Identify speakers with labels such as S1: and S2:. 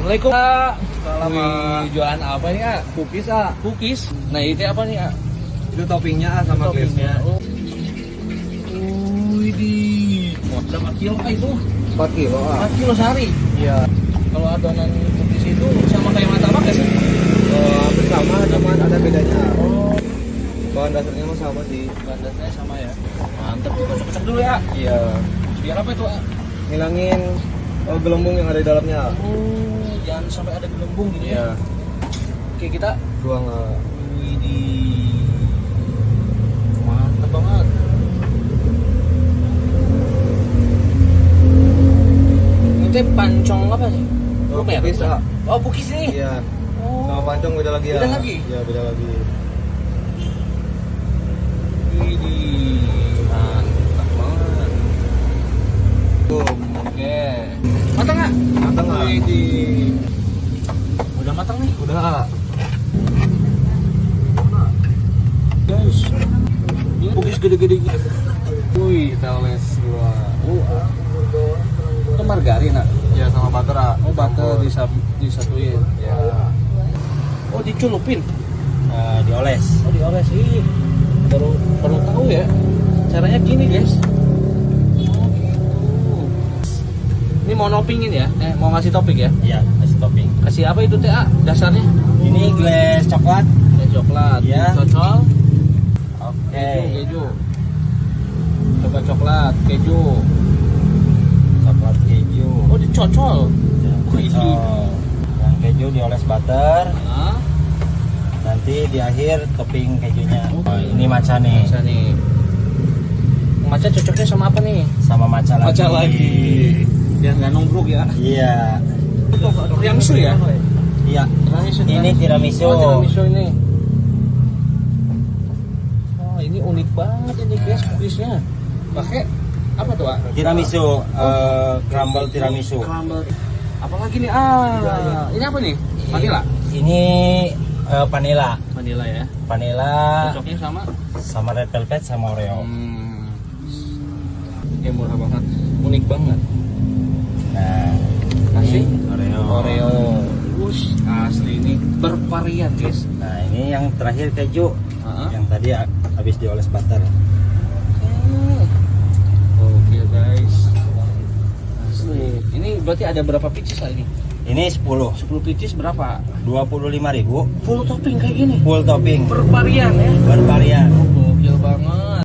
S1: Assalamualaikum.
S2: Salam.
S1: Jualan apa nih, A?
S2: Cookies ah.
S1: Cookies. Nah, itu apa nih, A?
S2: Itu toppingnya sama glaze-nya.
S1: Oh. Wih, di. Berapa kilo kah itu?
S2: 4 kilo ah.
S1: 4 kilo sehari.
S2: Iya.
S1: Kalau adonan cookies itu sama kayak martabak ya sih?
S2: Hampir sama, cuman ada bedanya.
S1: Oh,
S2: Bahan dasarnya mah sama sih.
S1: bahan dasarnya sama ya. Mantap, kocok-kocok dulu ya.
S2: Iya.
S1: Biar apa itu, A?
S2: Ngilangin gelembung yang ada di dalamnya.
S1: Oh, jangan sampai ada gelembung gitu ya.
S2: Iya.
S1: Oke, kita
S2: Buang.
S1: wih, di. Mantap banget. Itu pancong apa sih?
S2: Oh,
S1: Apa ya?
S2: cookies, A.
S1: Oh, cookies nih.
S2: Iya.
S1: Oh.
S2: Sama pancong beda lagi ya.
S1: Beda lagi?
S2: Iya, beda lagi.
S1: Widih, mantap banget.
S2: Tuh,
S1: Oke. Matang nggak?
S2: matang nggak?
S1: Widih. Udah matang nih.
S2: Udah.
S1: Guys. Ini cookies gede-gede gitu. Wih, teles gua. Itu margarin, nak?
S2: Iya, sama butter ah.
S1: Oh, butter disatuin.
S2: Ya.
S1: Oh, diculupin.
S2: Dioles.
S1: Oh, dioles sih. Baru tahu ya. Caranya gini, guys. Oh, gitu. Ini mau nopingin ya? Mau ngasih topik ya?
S3: Iya, kasih topping.
S1: Kasih apa itu, Teh? Dasarnya?
S3: Ini glaze coklat.
S1: Coklat.
S3: Iya.
S1: Cocol.
S3: Oke.
S1: Keju. Coba coklat, keju.
S3: Coklat keju.
S1: Oh, dicocol. Wih.
S3: Cocol. Yang keju dioles butter.
S1: Hah?
S3: Nanti di akhir topping kejunya.
S1: Oh,
S3: Ini matcha nih.
S1: Bisa nih. Matcha cocoknya sama apa nih?
S3: Sama matcha lagi.
S1: Matcha lagi. Biar nggak nongkrong ya.
S3: Iya.
S1: Tiramisu ya?
S3: Iya.
S1: Tiramisu.
S3: Ini tiramisu.
S1: Oh, tiramisu ini. Oh, ini unik banget ini, guys, cookiesnya. Pakai apa tuh, Pak?
S3: Tiramisu, crumble tiramisu.
S1: Crumble. Apalagi nih? Ini apa nih? Vanilla.
S3: Ini vanilla.
S1: Vanilla ya.
S3: Vanilla
S1: Cocoknya sama
S3: sama red velvet sama oreo.
S1: Oke, murah banget. Unik banget.
S3: Nah,
S1: Kasih
S3: ini oreo.
S1: Oreo. Wush, asli ini bervarian, guys.
S3: Nah, ini yang terakhir keju.
S1: Heeh.
S3: Yang tadi habis dioles butter.
S1: Oke, guys. Asli. Ini berarti ada berapa pieces lah ini?
S3: Ini 10.
S1: 10 pieces berapa?
S3: 25.000
S1: Full topping kayak gini.
S3: full topping
S1: Bervarian ya.
S3: bervarian.
S1: Gokil banget.